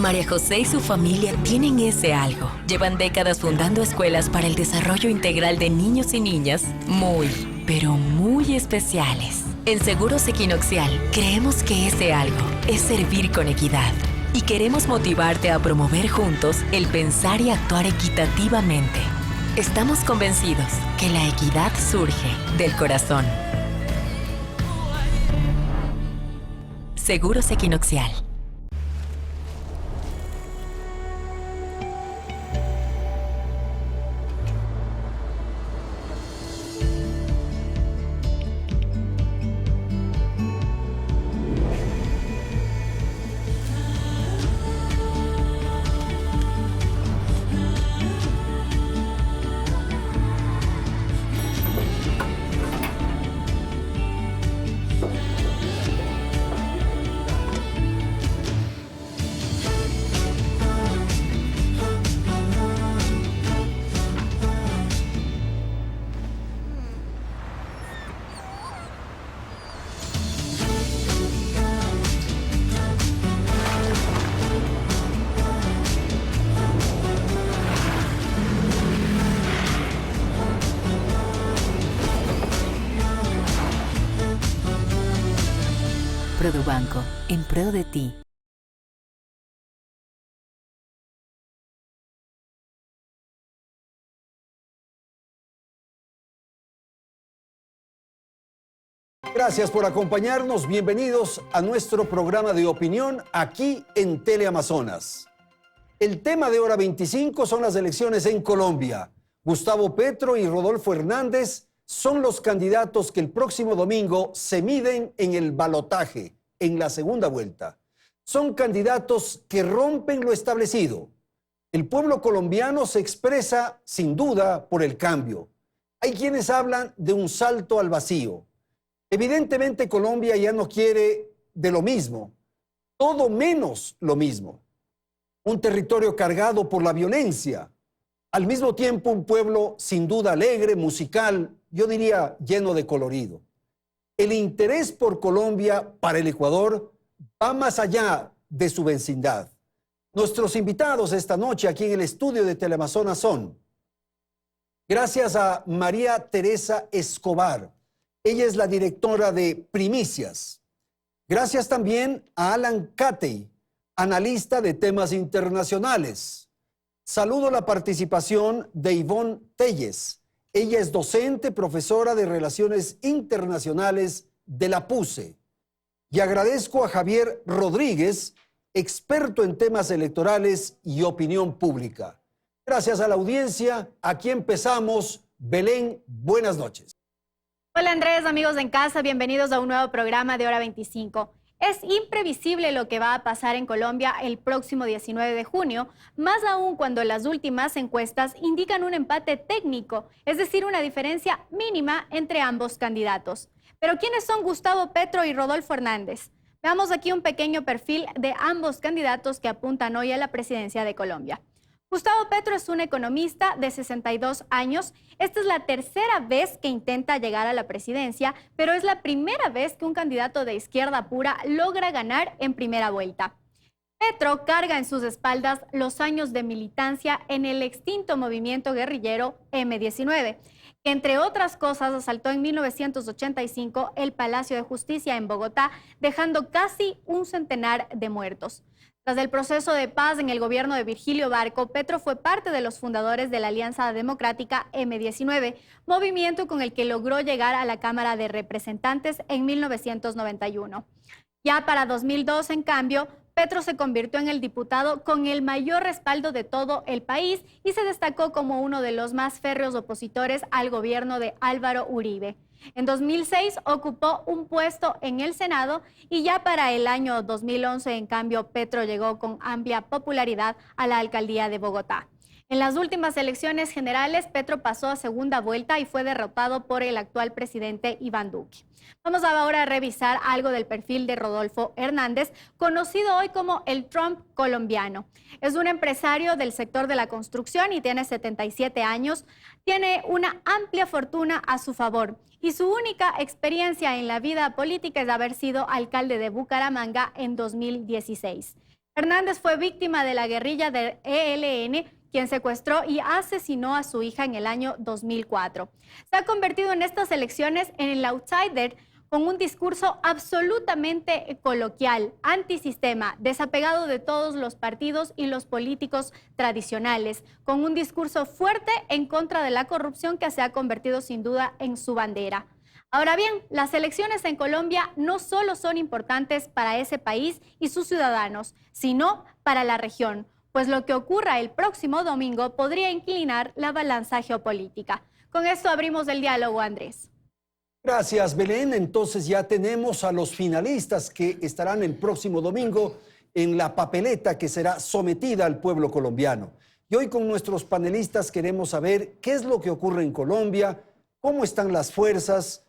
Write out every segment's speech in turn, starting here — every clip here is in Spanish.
María José y su familia tienen ese algo. Llevan décadas fundando escuelas para el desarrollo integral de niños y niñas muy, pero muy especiales. En Seguros Equinoxial creemos que ese algo es servir con equidad. Y queremos motivarte a promover juntos el pensar y actuar equitativamente. Estamos convencidos que la equidad surge del corazón. Seguros Equinoxial. Produbanco, en pro de ti. Gracias por acompañarnos. Bienvenidos a nuestro programa de opinión aquí en Teleamazonas. El tema de Hora 25 son las elecciones en Colombia. Gustavo Petro y Rodolfo Hernández son los candidatos que el próximo domingo se miden en el balotaje, en la segunda vuelta. Son candidatos que rompen lo establecido. El pueblo colombiano se expresa, sin duda, por el cambio. Hay quienes hablan de un salto al vacío. Evidentemente, Colombia ya no quiere de lo mismo, todo menos lo mismo. Un territorio cargado por la violencia. Al mismo tiempo, un pueblo sin duda alegre, musical, yo diría lleno de colorido. El interés por Colombia para el Ecuador va más allá de su vecindad. Nuestros invitados esta noche aquí en el estudio de Teleamazonas son, gracias a María Teresa Escobar, ella es la directora de Primicias. Gracias también a Alan Catey, analista de temas internacionales. Saludo la participación de Ivonne Telles. Ella es docente, profesora de Relaciones Internacionales de la PUCE. Y agradezco a Javier Rodríguez, experto en temas electorales y opinión pública. Gracias a la audiencia. Aquí empezamos. Belén, buenas noches. Hola Andrés, amigos en casa, bienvenidos a un nuevo programa de Hora 25. Es imprevisible lo que va a pasar en Colombia el próximo 19 de junio, más aún cuando las últimas encuestas indican un empate técnico, es decir, una diferencia mínima entre ambos candidatos. Pero ¿quiénes son Gustavo Petro y Rodolfo Hernández? Veamos aquí un pequeño perfil de ambos candidatos que apuntan hoy a la presidencia de Colombia. Gustavo Petro es un economista de 62 años. Esta es la tercera vez que intenta llegar a la presidencia, pero es la primera vez que un candidato de izquierda pura logra ganar en primera vuelta. Petro carga en sus espaldas los años de militancia en el extinto movimiento guerrillero M-19, que entre otras cosas asaltó en 1985 el Palacio de Justicia en Bogotá, dejando casi un centenar de muertos. Tras el proceso de paz en el gobierno de Virgilio Barco, Petro fue parte de los fundadores de la Alianza Democrática M-19, movimiento con el que logró llegar a la Cámara de Representantes en 1991. Ya para 2002, en cambio, Petro se convirtió en el diputado con el mayor respaldo de todo el país y se destacó como uno de los más férreos opositores al gobierno de Álvaro Uribe. En 2006 ocupó un puesto en el Senado y ya para el año 2011, en cambio, Petro llegó con amplia popularidad a la alcaldía de Bogotá. En las últimas elecciones generales, Petro pasó a segunda vuelta y fue derrotado por el actual presidente Iván Duque. Vamos ahora a revisar algo del perfil de Rodolfo Hernández, conocido hoy como el Trump colombiano. Es un empresario del sector de la construcción y tiene 77 años. Tiene una amplia fortuna a su favor y su única experiencia en la vida política es haber sido alcalde de Bucaramanga en 2016. Hernández fue víctima de la guerrilla del ELN, quien secuestró y asesinó a su hija en el año 2004. Se ha convertido en estas elecciones en el outsider, con un discurso absolutamente coloquial, antisistema, desapegado de todos los partidos y los políticos tradicionales, con un discurso fuerte en contra de la corrupción que se ha convertido sin duda en su bandera. Ahora bien, las elecciones en Colombia no solo son importantes para ese país y sus ciudadanos, sino para la región, pues lo que ocurra el próximo domingo podría inclinar la balanza geopolítica. Con esto abrimos el diálogo, Andrés. Gracias, Belén. Entonces ya tenemos a los finalistas que estarán el próximo domingo en la papeleta que será sometida al pueblo colombiano. Y hoy con nuestros panelistas queremos saber qué es lo que ocurre en Colombia, cómo están las fuerzas,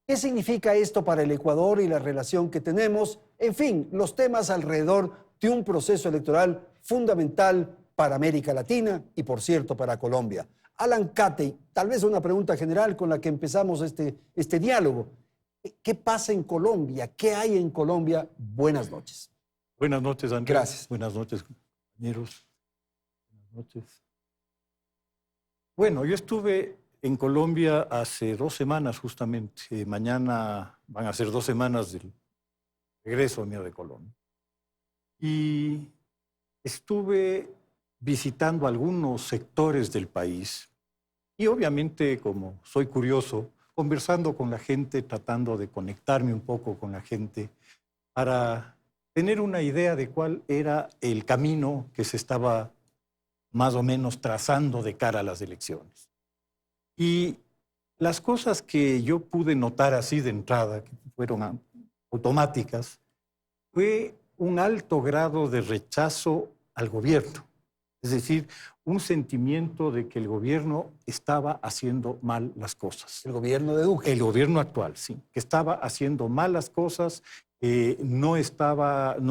qué significa esto para el Ecuador y la relación que tenemos, en fin, los temas alrededor de un proceso electoral fundamental para América Latina y, por cierto, para Colombia. Alan Catey, tal vez una pregunta general con la que empezamos este diálogo. ¿Qué pasa en Colombia? ¿Qué hay en Colombia? Buenas noches. Buenas noches, Andrés. Gracias. Buenas noches, compañeros. Buenas noches. Bueno, yo estuve en Colombia hace 2 semanas justamente. Mañana van a ser 2 semanas del regreso mío de Colombia. Y estuve visitando algunos sectores del país y obviamente, como soy curioso, conversando con la gente, tratando de conectarme un poco con la gente para tener una idea de cuál era el camino que se estaba más o menos trazando de cara a las elecciones. Y las cosas que yo pude notar así de entrada, que fueron automáticas, fue un alto grado de rechazo al gobierno. Es decir, un sentimiento de que el gobierno estaba haciendo mal las cosas. El gobierno de Duque. El gobierno actual, sí, que estaba haciendo mal las cosas, no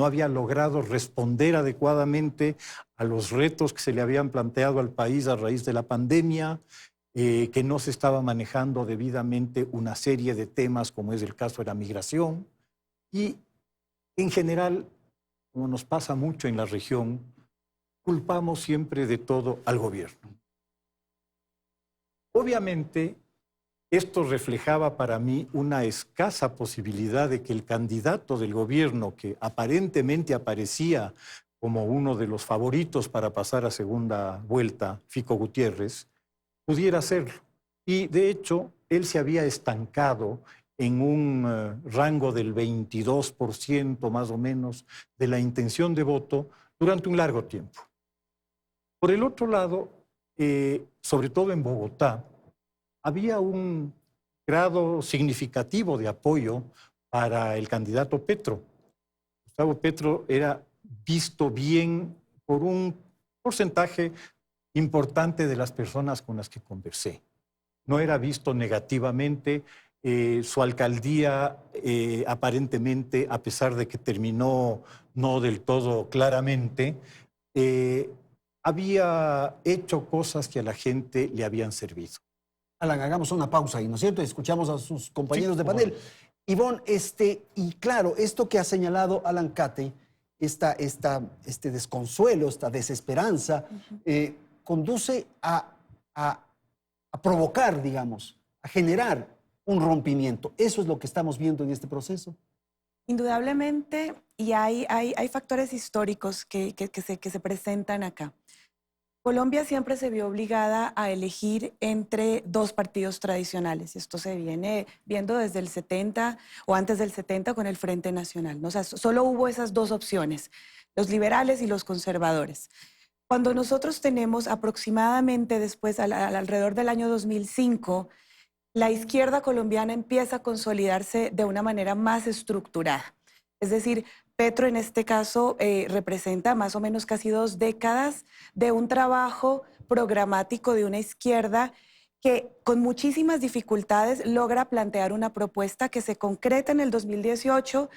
había logrado responder adecuadamente a los retos que se le habían planteado al país a raíz de la pandemia, que no se estaba manejando debidamente una serie de temas, como es el caso de la migración. Y en general, como nos pasa mucho en la región, culpamos siempre de todo al gobierno. Obviamente, esto reflejaba para mí una escasa posibilidad de que el candidato del gobierno, que aparentemente aparecía como uno de los favoritos para pasar a segunda vuelta, Fico Gutiérrez, pudiera hacerlo. Y de hecho, él se había estancado en un rango del 22% más o menos de la intención de voto durante un largo tiempo. Por el otro lado, sobre todo en Bogotá, había un grado significativo de apoyo para el candidato Petro. Gustavo Petro era visto bien por un porcentaje importante de las personas con las que conversé. No era visto negativamente. Su alcaldía, aparentemente, a pesar de que terminó no del todo claramente, había hecho cosas que a la gente le habían servido. Alan, hagamos una pausa ahí, ¿no es cierto? Escuchamos a sus compañeros de panel. Bueno. Ivonne, y claro, esto que ha señalado Alan Catey, este desconsuelo, esta desesperanza, conduce a provocar, digamos, a generar un rompimiento. ¿Eso es lo que estamos viendo en este proceso? Indudablemente, y hay factores históricos que se presentan acá. Colombia siempre se vio obligada a elegir entre 2 partidos tradicionales. Esto se viene viendo desde el 70 o antes del 70 con el Frente Nacional, ¿no? O sea, solo hubo esas 2 opciones, los liberales y los conservadores. Cuando nosotros tenemos aproximadamente después, alrededor del año 2005, la izquierda colombiana empieza a consolidarse de una manera más estructurada. Es decir, Petro en este caso representa más o menos casi 2 décadas de un trabajo programático de una izquierda que con muchísimas dificultades logra plantear una propuesta que se concreta en el 2018,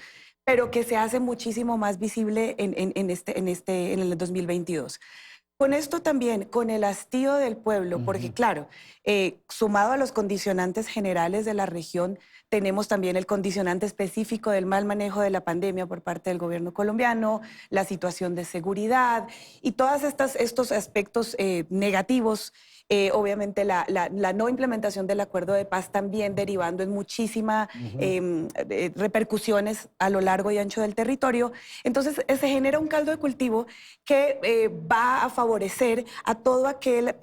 pero que se hace muchísimo más visible en el 2022. Con esto también, con el hastío del pueblo, porque claro, sumado a los condicionantes generales de la región, tenemos también el condicionante específico del mal manejo de la pandemia por parte del gobierno colombiano, la situación de seguridad y todos estos aspectos negativos. Obviamente la no implementación del acuerdo de paz también derivando en muchísimas repercusiones a lo largo y ancho del territorio. Entonces se genera un caldo de cultivo que va a favorecer a todo aquel,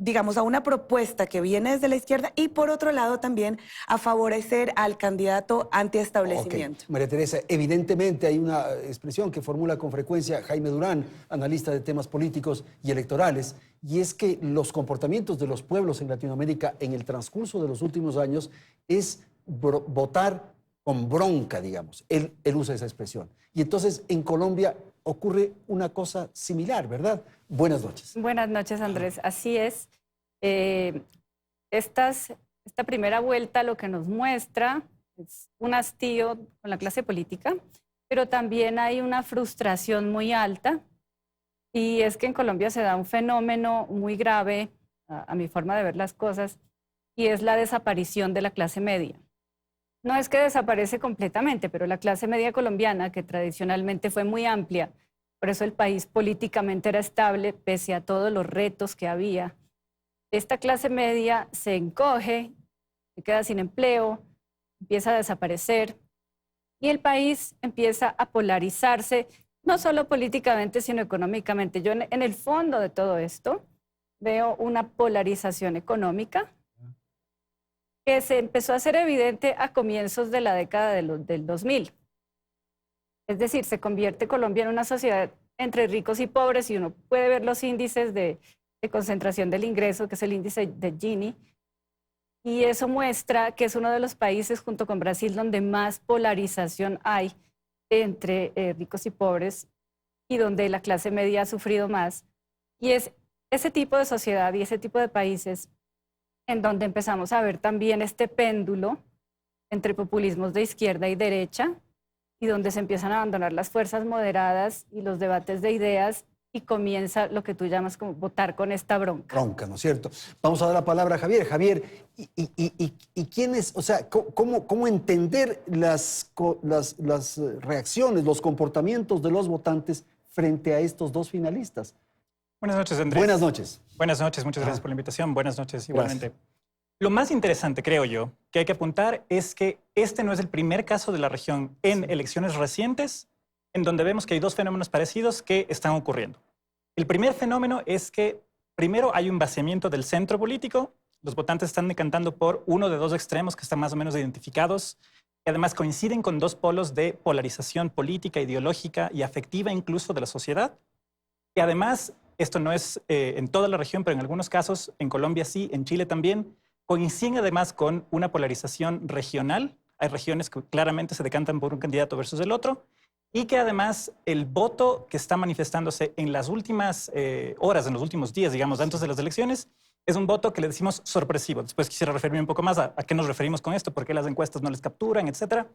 digamos, a una propuesta que viene desde la izquierda y por otro lado también a favorecer al candidato antiestablecimiento. María Teresa, evidentemente hay una expresión que formula con frecuencia Jaime Durán, analista de temas políticos y electorales, y es que los comportamientos de los pueblos en Latinoamérica en el transcurso de los últimos años es votar con bronca, digamos. Él usa esa expresión. Y entonces en Colombia ocurre una cosa similar, ¿verdad? Buenas noches. Buenas noches, Andrés. Así es. Esta primera vuelta lo que nos muestra es un hastío con la clase política, pero también hay una frustración muy alta. Y es que en Colombia se da un fenómeno muy grave, a mi forma de ver las cosas, y es la desaparición de la clase media. No es que desaparece completamente, pero la clase media colombiana, que tradicionalmente fue muy amplia, por eso el país políticamente era estable, pese a todos los retos que había, esta clase media se encoge, se queda sin empleo, empieza a desaparecer, y el país empieza a polarizarse, no solo políticamente, sino económicamente. Yo en el fondo de todo esto veo una polarización económica que se empezó a hacer evidente a comienzos de la década del 2000. Es decir, se convierte Colombia en una sociedad entre ricos y pobres y uno puede ver los índices de concentración del ingreso, que es el índice de Gini, y eso muestra que es uno de los países junto con Brasil donde más polarización hay entre ricos y pobres y donde la clase media ha sufrido más. Y es ese tipo de sociedad y ese tipo de países en donde empezamos a ver también este péndulo entre populismos de izquierda y derecha y donde se empiezan a abandonar las fuerzas moderadas y los debates de ideas y comienza lo que tú llamas como votar con esta bronca. Bronca, ¿no es cierto? Vamos a dar la palabra a Javier. Javier, ¿y quién es? O sea, ¿cómo entender las reacciones, los comportamientos de los votantes frente a estos dos finalistas? Buenas noches, Andrés. Buenas noches. Buenas noches, muchas gracias por la invitación. Buenas noches, igualmente. Gracias. Lo más interesante, creo yo, que hay que apuntar es que este no es el primer caso de la región en elecciones recientes en donde vemos que hay dos fenómenos parecidos que están ocurriendo. El primer fenómeno es que primero hay un vaciamiento del centro político. Los votantes están decantando por uno de dos extremos que están más o menos identificados, que además coinciden con dos polos de polarización política, ideológica y afectiva incluso de la sociedad. Y además, esto no es en toda la región, pero en algunos casos, en Colombia sí, en Chile también, coinciden además con una polarización regional. Hay regiones que claramente se decantan por un candidato versus el otro, y que además el voto que está manifestándose en las últimas horas, en los últimos días, digamos, antes de las elecciones, es un voto que le decimos sorpresivo. Después quisiera referirme un poco más a qué nos referimos con esto, por qué las encuestas no les capturan, etcétera.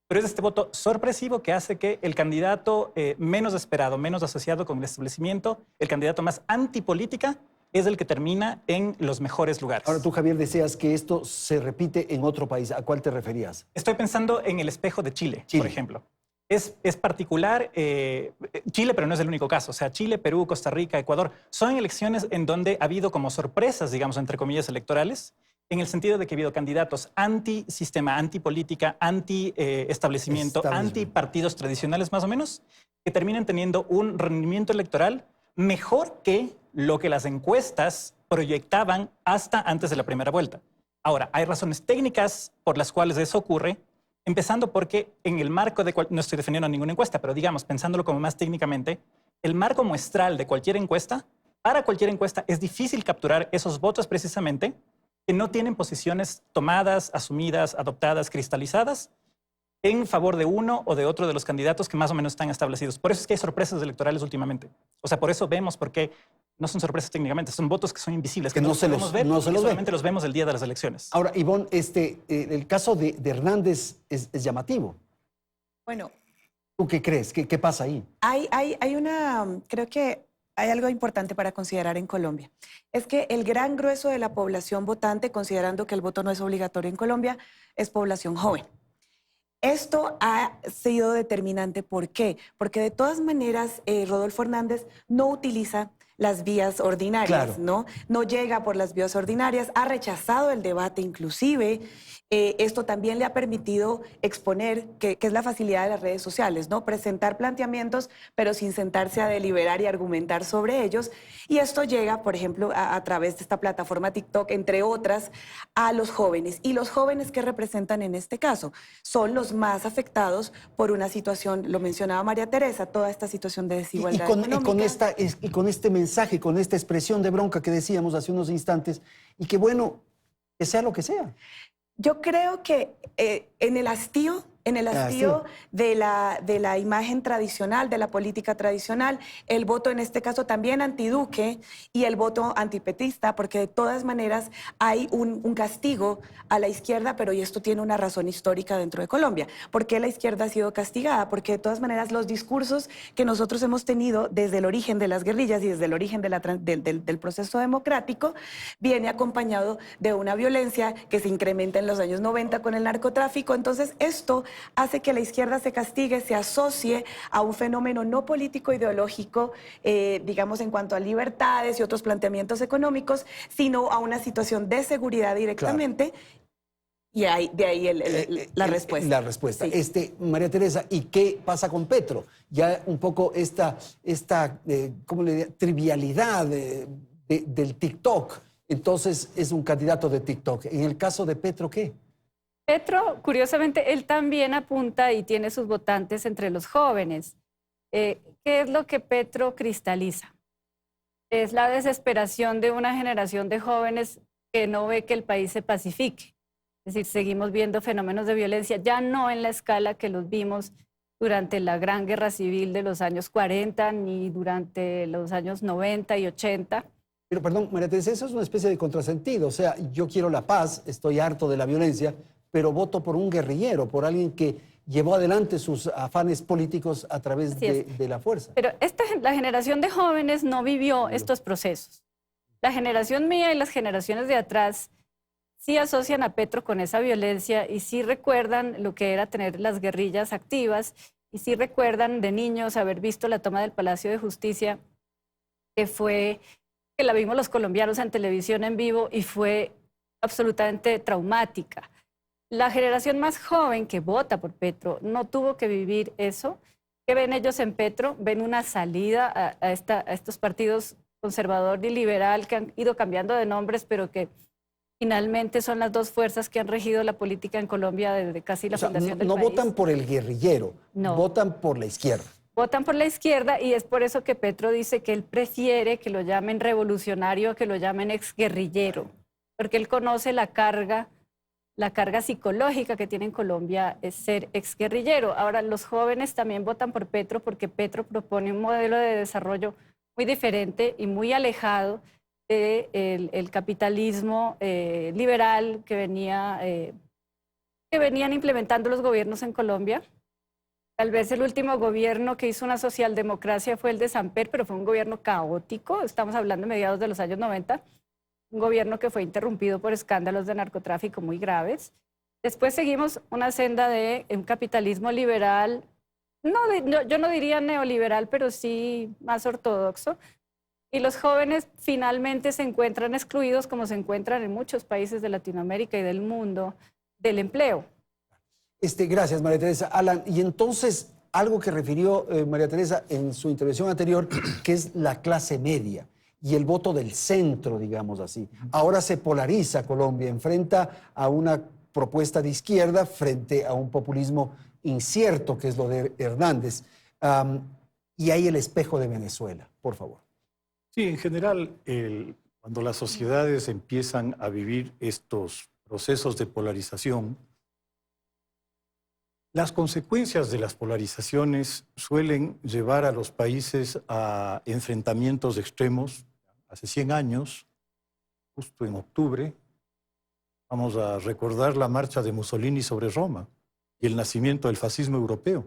Pero es este voto sorpresivo que hace que el candidato menos esperado, menos asociado con el establecimiento, el candidato más antipolítica, es el que termina en los mejores lugares. Ahora tú, Javier, decías que esto se repite en otro país. ¿A cuál te referías? Estoy pensando en el espejo de Chile, por ejemplo. Es particular Chile, pero no es el único caso. O sea, Chile, Perú, Costa Rica, Ecuador, son elecciones en donde ha habido como sorpresas, digamos, entre comillas, electorales, en el sentido de que ha habido candidatos anti-sistema, anti-política, anti-establecimiento, anti-partidos tradicionales más o menos, que terminan teniendo un rendimiento electoral mejor que lo que las encuestas proyectaban hasta antes de la primera vuelta. Ahora, hay razones técnicas por las cuales eso ocurre, empezando porque en el marco de no estoy defendiendo ninguna encuesta, pero digamos, pensándolo como más técnicamente, el marco muestral de cualquier encuesta, para cualquier encuesta es difícil capturar esos votos precisamente que no tienen posiciones tomadas, asumidas, adoptadas, cristalizadas en favor de uno o de otro de los candidatos que más o menos están establecidos. Por eso es que hay sorpresas electorales últimamente. O sea, por eso vemos por qué no son sorpresas técnicamente, son votos que son invisibles, que no se los ver, no se los solamente los vemos el día de las elecciones. Ahora, Ivonne, el caso de Hernández es llamativo. Bueno. ¿Tú qué crees? ¿Qué pasa ahí? Hay una, creo que hay algo importante para considerar en Colombia. Es que el gran grueso de la población votante, considerando que el voto no es obligatorio en Colombia, es población joven. Esto ha sido determinante. ¿Por qué? Porque de todas maneras Rodolfo Hernández no utiliza las vías ordinarias, Claro. No llega por las vías ordinarias, ha rechazado el debate inclusive. Esto también le ha permitido exponer, que es la facilidad de las redes sociales, ¿no? Presentar planteamientos, pero sin sentarse a deliberar y argumentar sobre ellos. Y esto llega, por ejemplo, a través de esta plataforma TikTok, entre otras, a los jóvenes. Y los jóvenes que representan en este caso son los más afectados por una situación, lo mencionaba María Teresa, toda esta situación de desigualdad económica. Y con este mensaje, con esta expresión de bronca que decíamos hace unos instantes, y que bueno, que sea lo que sea. Yo creo que en el hastío de la imagen tradicional, de la política tradicional, el voto en este caso también antiduque y el voto antipetista, porque de todas maneras hay un castigo a la izquierda, pero y esto tiene una razón histórica dentro de Colombia. ¿Por qué la izquierda ha sido castigada? Porque de todas maneras los discursos que nosotros hemos tenido desde el origen de las guerrillas y desde el origen del proceso democrático viene acompañado de una violencia que se incrementa en los años 90 con el narcotráfico. Entonces esto hace que la izquierda se castigue, se asocie a un fenómeno no político ideológico, digamos en cuanto a libertades y otros planteamientos económicos, sino a una situación de seguridad directamente. Claro. Y de ahí la respuesta. La respuesta. Sí. María Teresa, ¿y qué pasa con Petro? Ya un poco esta ¿cómo le diría? Trivialidad del TikTok. Entonces es un candidato de TikTok. En el caso de Petro, ¿qué? Petro, curiosamente, él también apunta y tiene sus votantes entre los jóvenes. ¿Qué es lo que Petro cristaliza? Es la desesperación de una generación de jóvenes que no ve que el país se pacifique. Es decir, seguimos viendo fenómenos de violencia, ya no en la escala que los vimos durante la Gran Guerra Civil de los años 40 ni durante los años 90 y 80. Pero perdón, María Teresa, eso es una especie de contrasentido. O sea, yo quiero la paz, estoy harto de la violencia, pero voto por un guerrillero, por alguien que llevó adelante sus afanes políticos a través de la fuerza. Pero la generación de jóvenes no vivió estos procesos. La generación mía y las generaciones de atrás sí asocian a Petro con esa violencia y sí recuerdan lo que era tener las guerrillas activas y sí recuerdan de niños haber visto la toma del Palacio de Justicia, que la vimos los colombianos en televisión en vivo y fue absolutamente traumática. La generación más joven que vota por Petro no tuvo que vivir eso. ¿Qué ven ellos en Petro? Ven una salida a estos partidos conservador y liberal que han ido cambiando de nombres, pero que finalmente son las dos fuerzas que han regido la política en Colombia desde casi la fundación del país. No votan por el guerrillero, no. Votan por la izquierda. Votan por la izquierda y es por eso que Petro dice que él prefiere que lo llamen revolucionario, que lo llamen exguerrillero, porque él conoce la carga psicológica que tiene en Colombia es ser exguerrillero. Ahora, los jóvenes también votan por Petro porque Petro propone un modelo de desarrollo muy diferente y muy alejado del capitalismo liberal que venían implementando los gobiernos en Colombia. Tal vez el último gobierno que hizo una socialdemocracia fue el de Samper, pero fue un gobierno caótico. Estamos hablando de mediados de los años 90. Un gobierno que fue interrumpido por escándalos de narcotráfico muy graves. Después seguimos una senda de un capitalismo liberal, yo no diría neoliberal, pero sí más ortodoxo. Y los jóvenes finalmente se encuentran excluidos, como se encuentran en muchos países de Latinoamérica y del mundo, del empleo. Gracias, María Teresa. Alan, y entonces, algo que refirió María Teresa en su intervención anterior, que es la clase media y el voto del centro, digamos así. Ahora se polariza Colombia, enfrenta a una propuesta de izquierda frente a un populismo incierto, que es lo de Hernández. Y hay el espejo de Venezuela, por favor. Sí, en general, cuando las sociedades empiezan a vivir estos procesos de polarización, las consecuencias de las polarizaciones suelen llevar a los países a enfrentamientos extremos. Hace 100 años, justo en octubre, vamos a recordar la marcha de Mussolini sobre Roma y el nacimiento del fascismo europeo.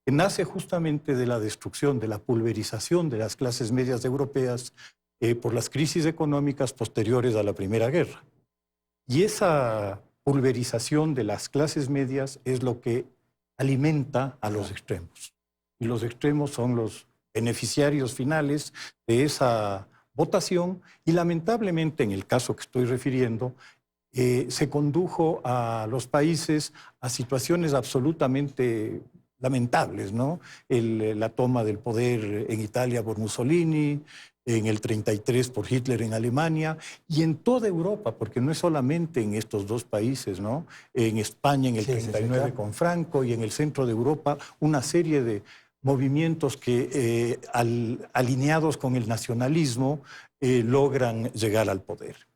que nace justamente de la destrucción, de la pulverización de las clases medias europeas por las crisis económicas posteriores a la Primera Guerra. Y esa pulverización de las clases medias es lo que alimenta a los extremos. Y los extremos son los beneficiarios finales de esa votación y lamentablemente en el caso que estoy refiriendo, se condujo a los países a situaciones absolutamente lamentables, ¿no? La toma del poder en Italia por Mussolini, en el 33 por Hitler en Alemania y en toda Europa, porque no es solamente en estos dos países, ¿no? En España en el 39 claro. Con Franco y en el centro de Europa una serie de movimientos que alineados con el nacionalismo logran llegar al poder.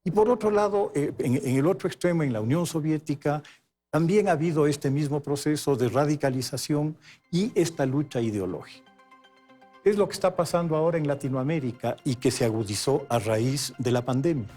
Y por otro lado, en el otro extremo, en la Unión Soviética, también ha habido este mismo proceso de radicalización y esta lucha ideológica. Es lo que está pasando ahora en Latinoamérica y que se agudizó a raíz de la pandemia.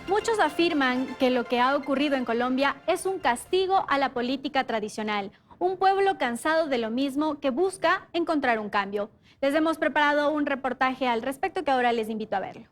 Muchos afirman que lo que ha ocurrido en Colombia es un castigo a la política tradicional, un pueblo cansado de lo mismo que busca encontrar un cambio. Les hemos preparado un reportaje al respecto que ahora les invito a verlo.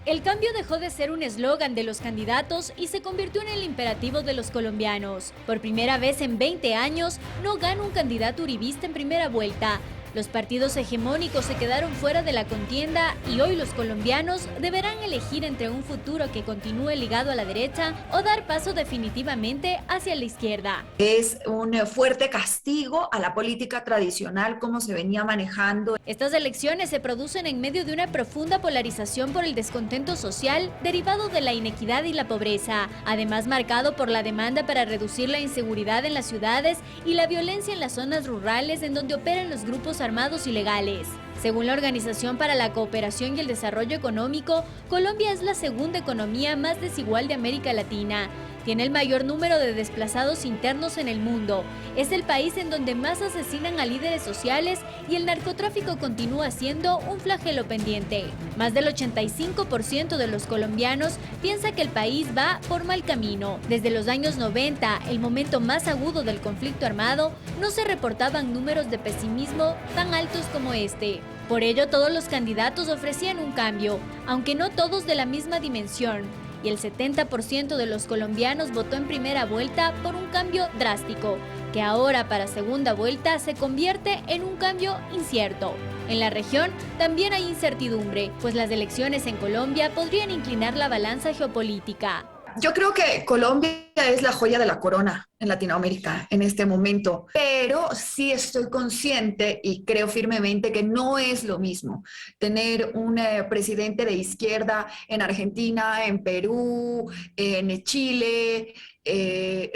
El cambio dejó de ser un eslogan de los candidatos y se convirtió en el imperativo de los colombianos. Por primera vez en 20 años, no gana un candidato uribista en primera vuelta. Los partidos hegemónicos se quedaron fuera de la contienda y hoy los colombianos deberán elegir entre un futuro que continúe ligado a la derecha o dar paso definitivamente hacia la izquierda. Es un fuerte castigo a la política tradicional como se venía manejando. Estas elecciones se producen en medio de una profunda polarización por el descontento social derivado de la inequidad y la pobreza, además marcado por la demanda para reducir la inseguridad en las ciudades y la violencia en las zonas rurales en donde operan los grupos armados ilegales. Según la Organización para la Cooperación y el Desarrollo Económico, Colombia es la segunda economía más desigual de América Latina. Tiene el mayor número de desplazados internos en el mundo. Es el país en donde más asesinan a líderes sociales y el narcotráfico continúa siendo un flagelo pendiente. Más del 85% de los colombianos piensa que el país va por mal camino. Desde los años 90, el momento más agudo del conflicto armado, no se reportaban números de pesimismo tan altos como este. Por ello, todos los candidatos ofrecían un cambio, aunque no todos de la misma dimensión. Y el 70% de los colombianos votó en primera vuelta por un cambio drástico, que ahora para segunda vuelta se convierte en un cambio incierto. En la región también hay incertidumbre, pues las elecciones en Colombia podrían inclinar la balanza geopolítica. Yo creo que Colombia es la joya de la corona en Latinoamérica en este momento, pero sí estoy consciente y creo firmemente que no es lo mismo tener un presidente de izquierda en Argentina, en Perú, en Chile.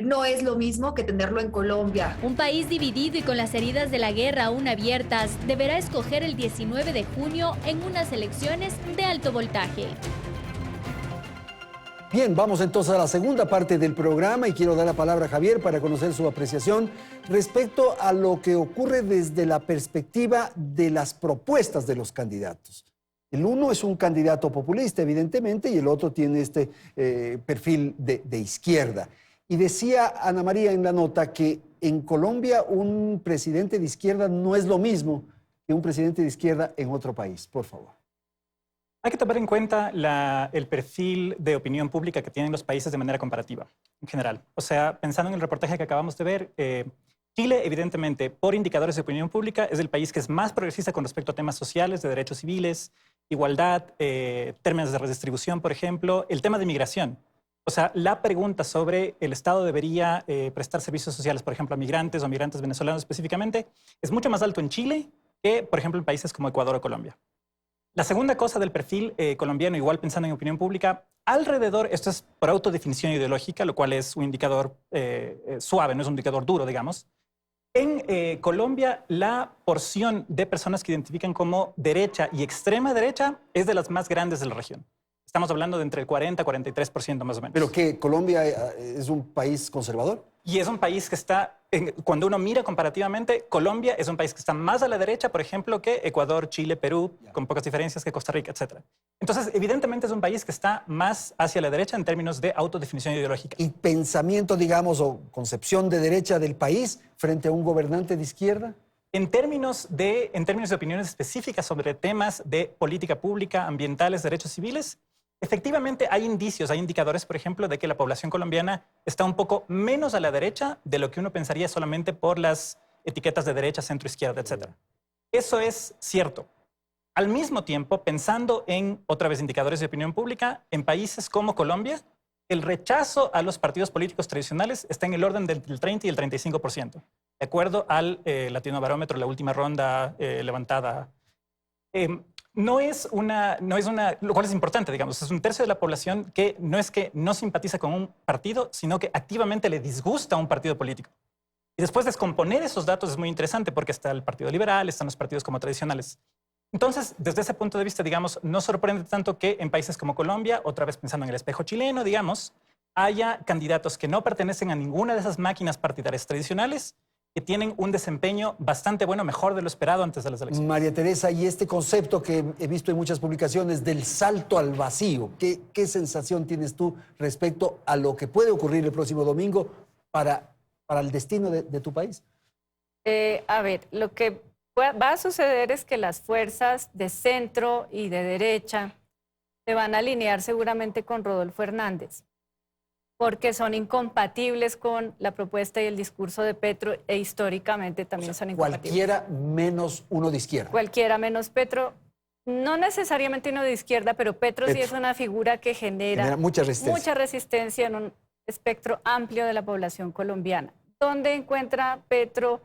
No es lo mismo que tenerlo en Colombia. Un país dividido y con las heridas de la guerra aún abiertas deberá escoger el 19 de junio en unas elecciones de alto voltaje. Bien, vamos entonces a la segunda parte del programa y quiero dar la palabra a Javier para conocer su apreciación respecto a lo que ocurre desde la perspectiva de las propuestas de los candidatos. El uno es un candidato populista, evidentemente, y el otro tiene este perfil de izquierda. Y decía Ana María en la nota que en Colombia un presidente de izquierda no es lo mismo que un presidente de izquierda en otro país. Por favor. Hay que tomar en cuenta el perfil de opinión pública que tienen los países de manera comparativa, en general. O sea, pensando en el reportaje que acabamos de ver, Chile, evidentemente, por indicadores de opinión pública, es el país que es más progresista con respecto a temas sociales, de derechos civiles, igualdad, términos de redistribución, por ejemplo, el tema de migración. O sea, la pregunta sobre el Estado debería prestar servicios sociales, por ejemplo, a migrantes o migrantes venezolanos específicamente, es mucho más alto en Chile que, por ejemplo, en países como Ecuador o Colombia. La segunda cosa del perfil colombiano, igual pensando en opinión pública, alrededor, esto es por autodefinición ideológica, lo cual es un indicador suave, no es un indicador duro, digamos. En Colombia, la porción de personas que identifican como derecha y extrema derecha es de las más grandes de la región. Estamos hablando de entre el 40 y 43% más o menos. ¿Pero qué? ¿Colombia es un país conservador? Y es un país que está, cuando uno mira comparativamente, Colombia es un país que está más a la derecha, por ejemplo, que Ecuador, Chile, Perú, con pocas diferencias que Costa Rica, etc. Entonces, evidentemente es un país que está más hacia la derecha en términos de autodefinición ideológica. ¿Y pensamiento, digamos, o concepción de derecha del país frente a un gobernante de izquierda? En términos de opiniones específicas sobre temas de política pública, ambientales, derechos civiles, efectivamente hay indicios, hay indicadores, por ejemplo, de que la población colombiana está un poco menos a la derecha de lo que uno pensaría solamente por las etiquetas de derecha, centro, izquierda, etc. Eso es cierto. Al mismo tiempo, pensando en, otra vez, indicadores de opinión pública, en países como Colombia, el rechazo a los partidos políticos tradicionales está en el orden del 30 y el 35%, de acuerdo al Latinobarómetro, la última ronda levantada. No es una, lo cual es importante, digamos, es un tercio de la población que no simpatiza con un partido, sino que activamente le disgusta un partido político. Y después descomponer esos datos es muy interesante porque está el Partido Liberal, están los partidos como tradicionales. Entonces, desde ese punto de vista, digamos, no sorprende tanto que en países como Colombia, otra vez pensando en el espejo chileno, digamos, haya candidatos que no pertenecen a ninguna de esas máquinas partidarias tradicionales, que tienen un desempeño bastante bueno, mejor de lo esperado antes de las elecciones. María Teresa, y este concepto que he visto en muchas publicaciones del salto al vacío, ¿qué sensación tienes tú respecto a lo que puede ocurrir el próximo domingo para el destino de tu país? A ver, lo que va a suceder es que las fuerzas de centro y de derecha se van a alinear seguramente con Rodolfo Hernández, porque son incompatibles con la propuesta y el discurso de Petro e históricamente también son incompatibles. Cualquiera menos uno de izquierda. Cualquiera menos Petro, no necesariamente uno de izquierda, pero Petro sí es una figura que genera mucha resistencia en un espectro amplio de la población colombiana. ¿Dónde encuentra Petro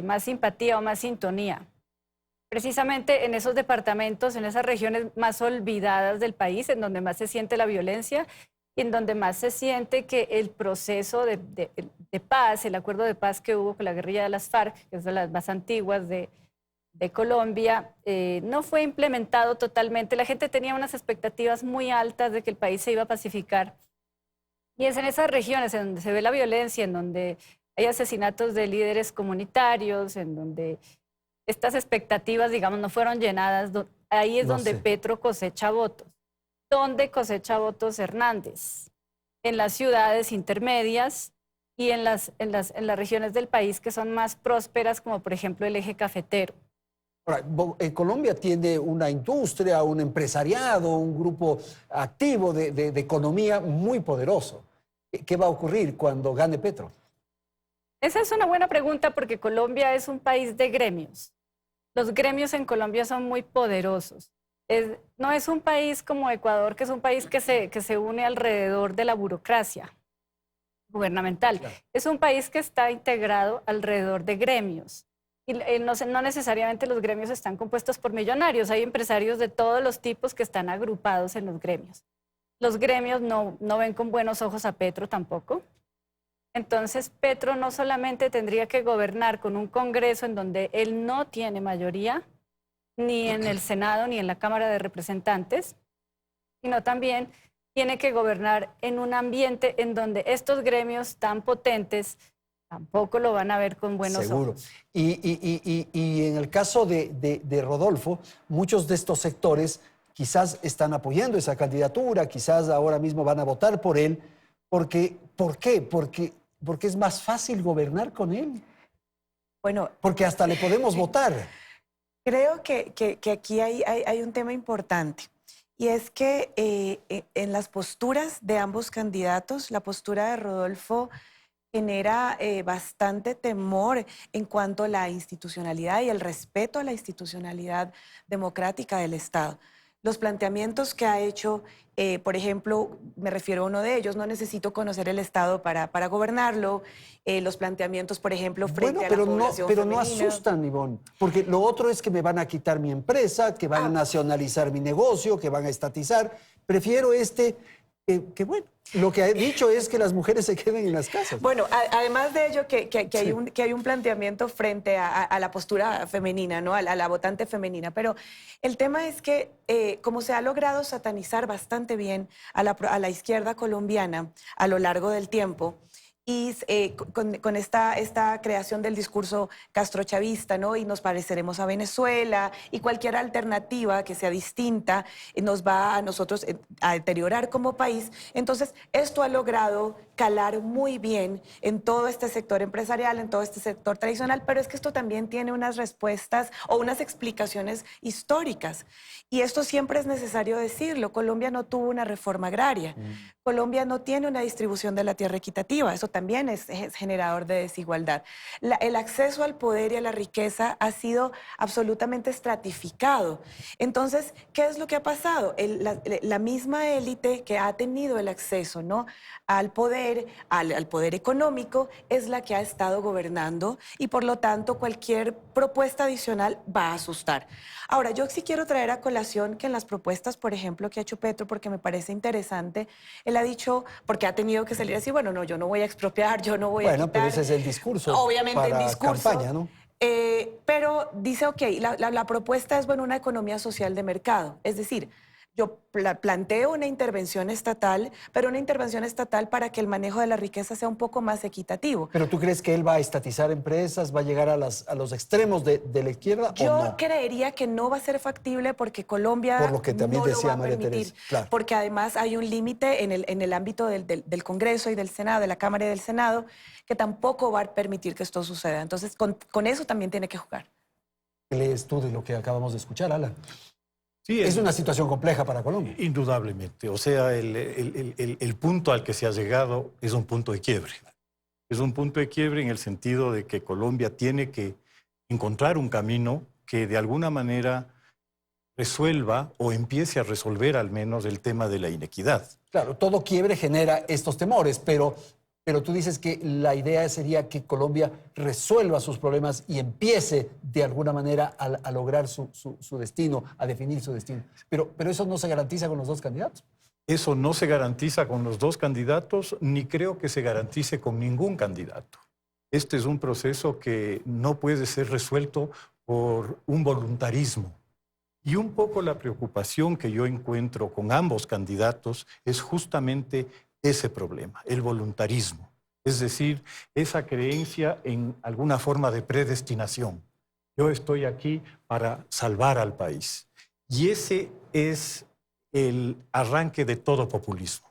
más simpatía o más sintonía? Precisamente en esos departamentos, en esas regiones más olvidadas del país, en donde más se siente la violencia y en donde más se siente que el proceso de paz, el acuerdo de paz que hubo con la guerrilla de las FARC, que es de las más antiguas de Colombia, no fue implementado totalmente. La gente tenía unas expectativas muy altas de que el país se iba a pacificar. Y es en esas regiones en donde se ve la violencia, en donde hay asesinatos de líderes comunitarios, en donde estas expectativas, digamos, no fueron llenadas. Ahí es donde Petro cosecha votos. ¿Dónde cosecha votos Hernández? En las ciudades intermedias y en las regiones del país que son más prósperas, como por ejemplo el eje cafetero. Ahora, Colombia tiene una industria, un empresariado, un grupo activo de economía muy poderoso. ¿Qué va a ocurrir cuando gane Petro? Esa es una buena pregunta porque Colombia es un país de gremios. Los gremios en Colombia son muy poderosos. No es un país como Ecuador, que es un país que se une alrededor de la burocracia gubernamental. Claro. Es un país que está integrado alrededor de gremios. Y no necesariamente los gremios están compuestos por millonarios. Hay empresarios de todos los tipos que están agrupados en los gremios. Los gremios no ven con buenos ojos a Petro tampoco. Entonces, Petro no solamente tendría que gobernar con un Congreso en donde él no tiene mayoría, ni en el Senado, ni en la Cámara de Representantes, sino también tiene que gobernar en un ambiente en donde estos gremios tan potentes tampoco lo van a ver con buenos ojos. Y en el caso de Rodolfo, muchos de estos sectores quizás están apoyando esa candidatura, quizás ahora mismo van a votar por él. ¿Por qué? Porque es más fácil gobernar con él. Bueno, porque hasta le podemos votar. Creo que aquí hay un tema importante, y es que en las posturas de ambos candidatos, la postura de Rodolfo genera bastante temor en cuanto a la institucionalidad y el respeto a la institucionalidad democrática del Estado. Los planteamientos que ha hecho, por ejemplo, me refiero a uno de ellos, no necesito conocer el Estado para gobernarlo. Los planteamientos, por ejemplo, frente a la población pero femenina. no asustan, Ivonne, porque lo otro es que me van a quitar mi empresa, que van a nacionalizar mi negocio, que van a estatizar. Prefiero que bueno, lo que ha dicho es que las mujeres se queden en las casas. Bueno, además de ello, que hay un planteamiento frente a la postura femenina, ¿no? A la votante femenina. Pero el tema es que, como se ha logrado satanizar bastante bien a la izquierda colombiana a lo largo del tiempo, y con esta creación del discurso castrochavista, ¿no? Y nos pareceremos a Venezuela, y cualquier alternativa que sea distinta nos va a nosotros a deteriorar como país. Entonces, esto ha logrado calar muy bien en todo este sector empresarial, en todo este sector tradicional, pero es que esto también tiene unas respuestas o unas explicaciones históricas. Y esto siempre es necesario decirlo. Colombia no tuvo una reforma agraria. Colombia no tiene una distribución de la tierra equitativa. Eso también es generador de desigualdad. El acceso al poder y a la riqueza ha sido absolutamente estratificado. Entonces, ¿qué es lo que ha pasado? La misma élite que ha tenido el acceso, ¿no?, al poder económico, es la que ha estado gobernando, y por lo tanto cualquier propuesta adicional va a asustar. Ahora, yo sí quiero traer a colación que en las propuestas, por ejemplo, que ha hecho Petro, porque me parece interesante, él ha dicho, porque ha tenido que salir así, bueno, no, yo no voy a expropiar, yo no voy a quitar. Bueno, pero ese es el discurso. Obviamente para el discurso. Campaña, ¿no? Pero dice, ok, la propuesta es, bueno, una economía social de mercado. Es decir, yo planteo una intervención estatal, pero una intervención estatal para que el manejo de la riqueza sea un poco más equitativo. ¿Pero tú crees que él va a estatizar empresas, va a llegar a los extremos de la izquierda o no? Yo creería que no va a ser factible, porque Colombia Por lo que también no lo decía va a María permitir, Teresa, claro. porque además hay un límite en el ámbito del Congreso y del Senado, de la Cámara y del Senado, que tampoco va a permitir que esto suceda. Entonces, con eso también tiene que jugar. ¿Qué lees tú de lo que acabamos de escuchar, Alan? Sí, Es una situación compleja para Colombia. indudablemente. O sea, el punto al que se ha llegado es un punto de quiebre. Es un punto de quiebre en el sentido de que Colombia tiene que encontrar un camino que de alguna manera resuelva o empiece a resolver al menos el tema de la inequidad. Claro, todo quiebre genera estos temores, pero tú dices que la idea sería que Colombia resuelva sus problemas y empiece de alguna manera a lograr su destino, a definir su destino. Pero eso no se garantiza con los dos candidatos. Eso no se garantiza con los dos candidatos, ni creo que se garantice con ningún candidato. Este es un proceso que no puede ser resuelto por un voluntarismo. Y un poco la preocupación que yo encuentro con ambos candidatos es justamente ese problema, el voluntarismo. Es decir, esa creencia en alguna forma de predestinación. Yo estoy aquí para salvar al país. Y ese es el arranque de todo populismo.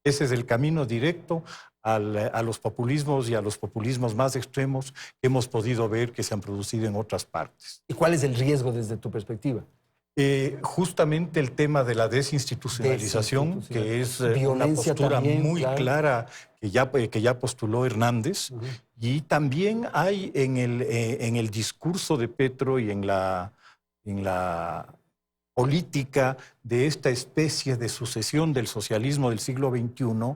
Ese es el camino directo a los populismos y a los populismos más extremos que hemos podido ver que se han producido en otras partes. ¿Y cuál es el riesgo desde tu perspectiva? Justamente el tema de la desinstitucionalización, que es una postura también, muy clara que ya postuló Hernández. Y también hay en el discurso de Petro y en la política de esta especie de sucesión del socialismo del siglo XXI,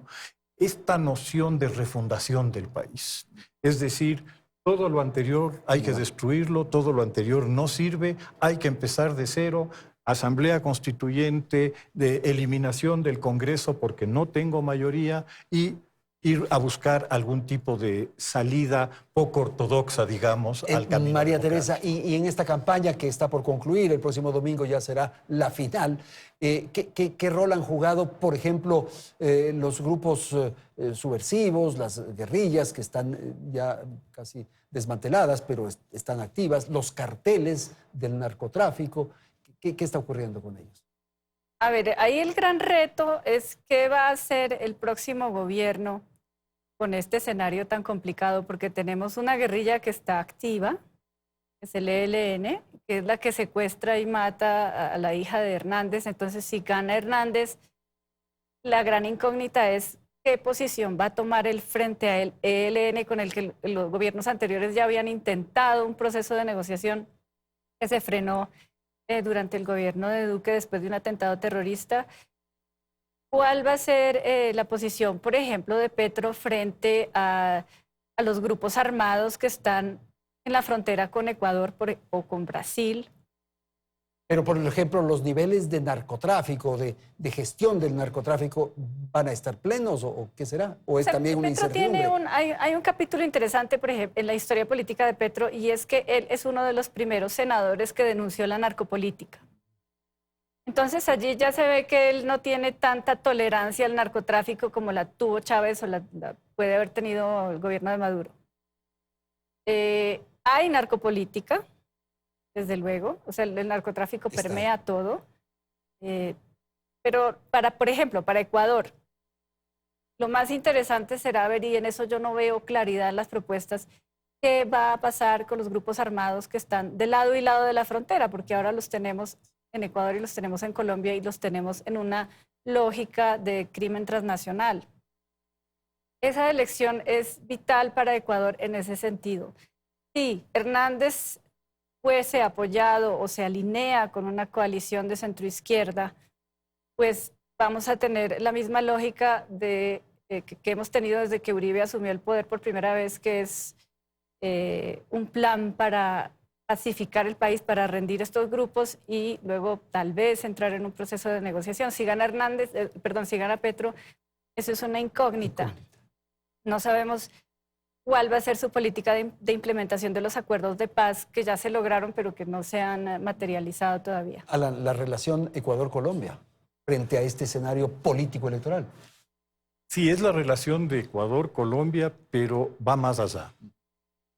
esta noción de refundación del país. Es decir, todo lo anterior hay que destruirlo, todo lo anterior no sirve, hay que empezar de cero, asamblea constituyente, de eliminación del Congreso porque no tengo mayoría, y ir a buscar algún tipo de salida poco ortodoxa, digamos, al camino. María Teresa, y en esta campaña que está por concluir, el próximo domingo ya será la final, ¿qué rol han jugado, por ejemplo, los grupos subversivos, las guerrillas que están ya casi desmanteladas, pero están activas, los carteles del narcotráfico? ¿Qué está ocurriendo con ellos? A ver, ahí el gran reto es qué va a hacer el próximo gobierno con este escenario tan complicado, porque tenemos una guerrilla que está activa, que es el ELN, que es la que secuestra y mata a la hija de Hernández. Entonces, si gana Hernández, la gran incógnita es qué posición va a tomar el Frente a el ELN, con el que los gobiernos anteriores ya habían intentado un proceso de negociación que se frenó durante el gobierno de Duque después de un atentado terrorista. ¿Cuál va a ser la posición, por ejemplo, de Petro frente a los grupos armados que están en la frontera con Ecuador o con Brasil? Pero, por ejemplo, los niveles de narcotráfico, de gestión del narcotráfico, ¿van a estar plenos o qué será? ¿O es también una Petro incertidumbre? hay un capítulo interesante, por ejemplo, en la historia política de Petro, y es que él es uno de los primeros senadores que denunció la narcopolítica. Entonces allí ya se ve que él no tiene tanta tolerancia al narcotráfico como la tuvo Chávez o la puede haber tenido el gobierno de Maduro. Hay narcopolítica, desde luego, o sea, el narcotráfico permea todo. Pero, por ejemplo, para Ecuador, lo más interesante será ver, y en eso yo no veo claridad en las propuestas, qué va a pasar con los grupos armados que están de lado y lado de la frontera, porque ahora los tenemos en Ecuador y los tenemos en Colombia y los tenemos en una lógica de crimen transnacional. Esa elección es vital para Ecuador en ese sentido. Si Hernández fuese apoyado o se alinea con una coalición de centroizquierda, pues vamos a tener la misma lógica que hemos tenido desde que Uribe asumió el poder por primera vez, que es un plan para pacificar el país, para rendir estos grupos y luego tal vez entrar en un proceso de negociación. Si gana si gana Petro, eso es una incógnita. No sabemos cuál va a ser su política de implementación de los acuerdos de paz que ya se lograron, pero que no se han materializado todavía. Alan, la relación Ecuador-Colombia frente a este escenario político electoral. Sí, es la relación de Ecuador-Colombia, pero va más allá.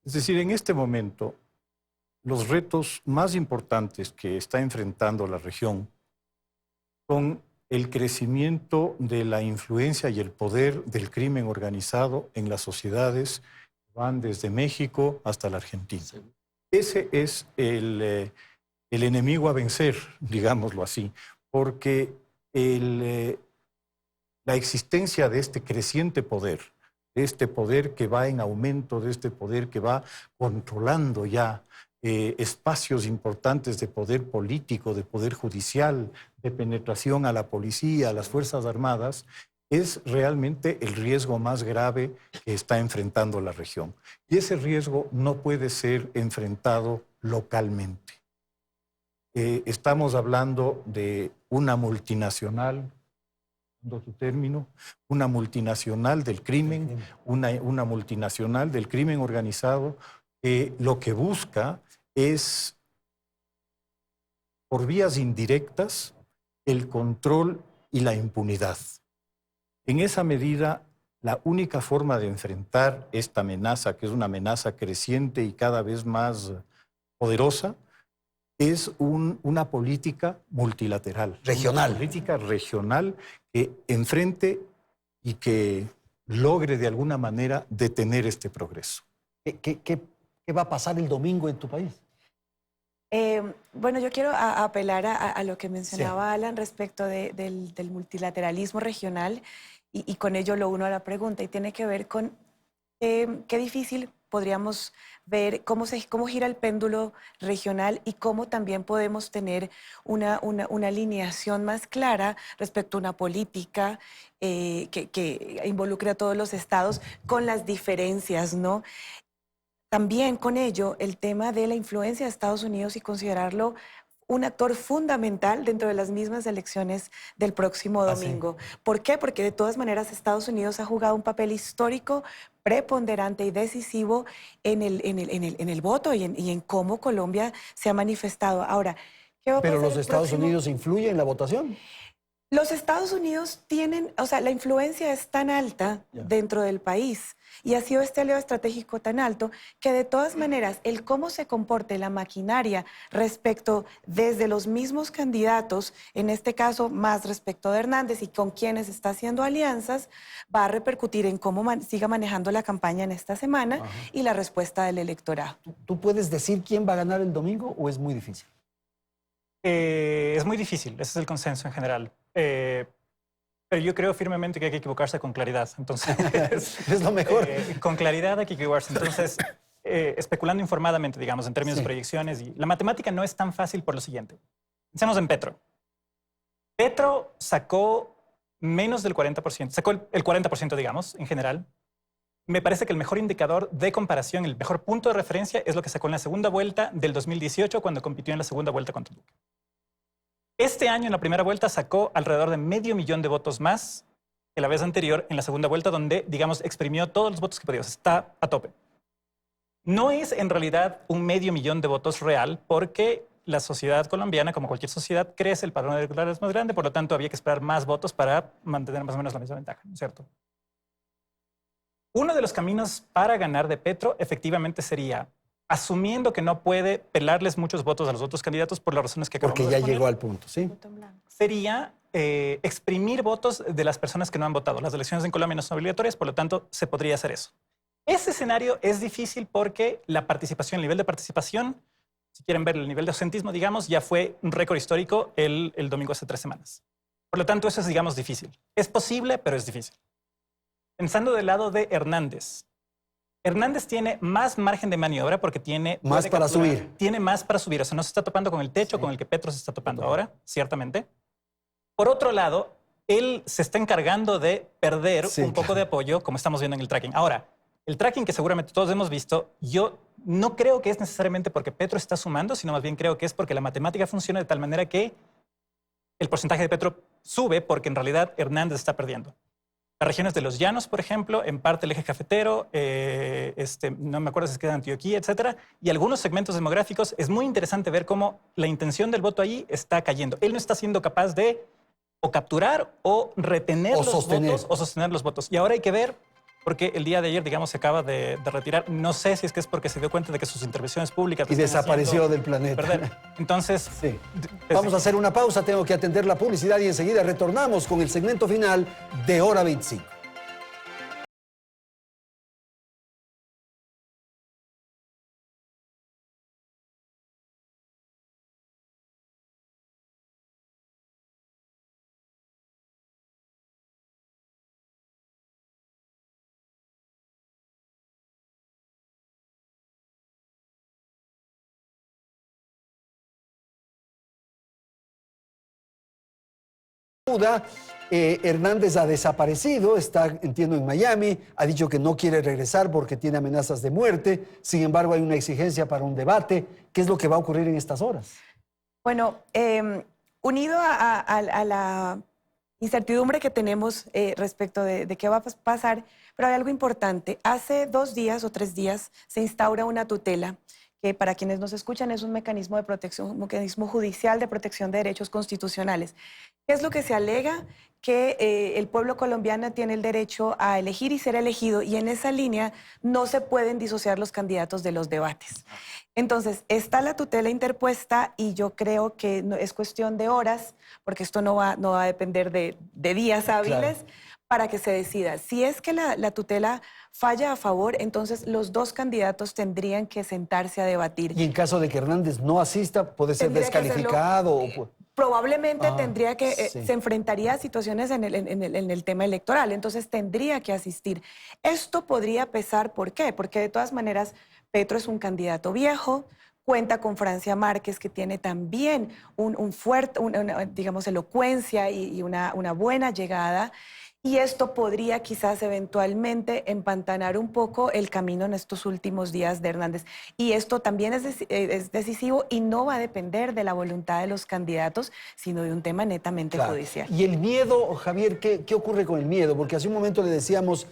Es decir, en este momento, los retos más importantes que está enfrentando la región son el crecimiento de la influencia y el poder del crimen organizado en las sociedades que van desde México hasta la Argentina. Ese es el enemigo a vencer, digámoslo así, porque la existencia de este creciente poder, de este poder que va en aumento, de este poder que va controlando ya espacios importantes de poder político, de poder judicial, de penetración a la policía, a las Fuerzas Armadas, es realmente el riesgo más grave que está enfrentando la región. Y ese riesgo no puede ser enfrentado localmente. Estamos hablando de una multinacional, tu término, una multinacional del crimen, una multinacional del crimen organizado que lo que busca es, por vías indirectas, el control y la impunidad. En esa medida, la única forma de enfrentar esta amenaza, que es una amenaza creciente y cada vez más poderosa, es una política multilateral. Regional. Una política regional que enfrente y que logre de alguna manera detener este progreso. ¿Qué va a pasar el domingo en tu país? Bueno, yo quiero apelar a lo que mencionaba Alan respecto del multilateralismo regional y con ello lo uno a la pregunta y tiene que ver con qué difícil podríamos ver cómo gira el péndulo regional y cómo también podemos tener una alineación más clara respecto a una política que involucre a todos los estados con las diferencias, ¿no? También con ello el tema de la influencia de Estados Unidos y considerarlo un actor fundamental dentro de las mismas elecciones del próximo domingo. Sí. ¿Por qué? Porque de todas maneras Estados Unidos ha jugado un papel histórico, preponderante y decisivo en el voto y en cómo Colombia se ha manifestado. Ahora, ¿qué va a pasar ¿Pero los el Estados próximo? Unidos influyen en la votación? Los Estados Unidos tienen, o sea, la influencia es tan alta dentro del país y ha sido este aliado estratégico tan alto que de todas maneras el cómo se comporte la maquinaria respecto desde los mismos candidatos, en este caso más respecto de Hernández y con quienes está haciendo alianzas, va a repercutir en cómo siga manejando la campaña en esta semana y la respuesta del electorado. ¿Tú puedes decir quién va a ganar el domingo o es muy difícil? Es muy difícil, ese es el consenso en general. Pero yo creo firmemente que hay que equivocarse con claridad. Entonces, Es lo mejor. Con claridad hay que equivocarse. Entonces, especulando informadamente, digamos, en términos de proyecciones. Y la matemática no es tan fácil por lo siguiente. Pensemos en Petro. Petro sacó menos del 40%, sacó el 40%, digamos, en general. Me parece que el mejor indicador de comparación, el mejor punto de referencia es lo que sacó en la segunda vuelta del 2018 cuando compitió en la segunda vuelta contra Duque. Este año en la primera vuelta sacó alrededor de 500,000 de votos más que la vez anterior en la segunda vuelta donde, digamos, exprimió todos los votos que podía. Está a tope. No es en realidad 500,000 de votos real porque la sociedad colombiana, como cualquier sociedad, crece, el padrón electoral es más grande, por lo tanto había que esperar más votos para mantener más o menos la misma ventaja, ¿no es cierto? Uno de los caminos para ganar de Petro efectivamente sería, asumiendo que no puede pelarles muchos votos a los otros candidatos por las razones que acabamos Porque de ya exponer, llegó al punto, ¿sí? sería exprimir votos de las personas que no han votado. Las elecciones en Colombia no son obligatorias, por lo tanto, se podría hacer eso. Ese escenario es difícil porque la participación, el nivel de participación, si quieren ver el nivel de ausentismo, digamos, ya fue un récord histórico el domingo hace 3 semanas. Por lo tanto, eso es, digamos, difícil. Es posible, pero es difícil. Pensando del lado de Hernández. Hernández tiene más margen de maniobra porque tiene... Más para subir. Tiene más para subir. O sea, no se está topando con el techo con el que Petro se está topando ahora, ciertamente. Por otro lado, él se está encargando de perder un poco de apoyo, como estamos viendo en el tracking. Ahora, el tracking que seguramente todos hemos visto, yo no creo que es necesariamente porque Petro está sumando, sino más bien creo que es porque la matemática funciona de tal manera que el porcentaje de Petro sube porque en realidad Hernández está perdiendo. Las regiones de los llanos, por ejemplo, en parte el eje cafetero, no me acuerdo si es que es Antioquía, etcétera, y algunos segmentos demográficos, es muy interesante ver cómo la intención del voto ahí está cayendo. Él no está siendo capaz de o capturar o retener los votos o sostener los votos. Y ahora hay que ver, porque el día de ayer, digamos, se acaba de retirar. No sé si es que es porque se dio cuenta de que sus intervenciones públicas... Y desapareció del planeta. Perder. Entonces... Sí. Vamos a hacer una pausa, tengo que atender la publicidad y enseguida retornamos con el segmento final de Hora 25. Hernández ha desaparecido, está, entiendo, en Miami, ha dicho que no quiere regresar porque tiene amenazas de muerte, sin embargo hay una exigencia para un debate. ¿Qué es lo que va a ocurrir en estas horas? Bueno, unido a la incertidumbre que tenemos respecto de qué va a pasar, pero hay algo importante. Hace 2 días o 3 días se instaura una tutela que para quienes nos escuchan es un mecanismo de protección, un mecanismo judicial de protección de derechos constitucionales. ¿Qué es lo que se alega? Que el pueblo colombiano tiene el derecho a elegir y ser elegido, y en esa línea no se pueden disociar los candidatos de los debates. Entonces, está la tutela interpuesta y yo creo que es cuestión de horas, porque esto no va a depender de días hábiles, para que se decida. Si es que la tutela falla a favor, entonces los 2 candidatos tendrían que sentarse a debatir. Y en caso de que Hernández no asista, puede ser descalificado. Probablemente tendría que, se enfrentaría a situaciones en el tema electoral, entonces tendría que asistir. Esto podría pesar, ¿por qué? Porque de todas maneras Petro es un candidato viejo, cuenta con Francia Márquez, que tiene también digamos, elocuencia y una buena llegada. Y esto podría quizás eventualmente empantanar un poco el camino en estos últimos días de Hernández. Y esto también es decisivo y no va a depender de la voluntad de los candidatos, sino de un tema netamente judicial. Y el miedo, Javier, ¿qué ocurre con el miedo? Porque hace un momento le decíamos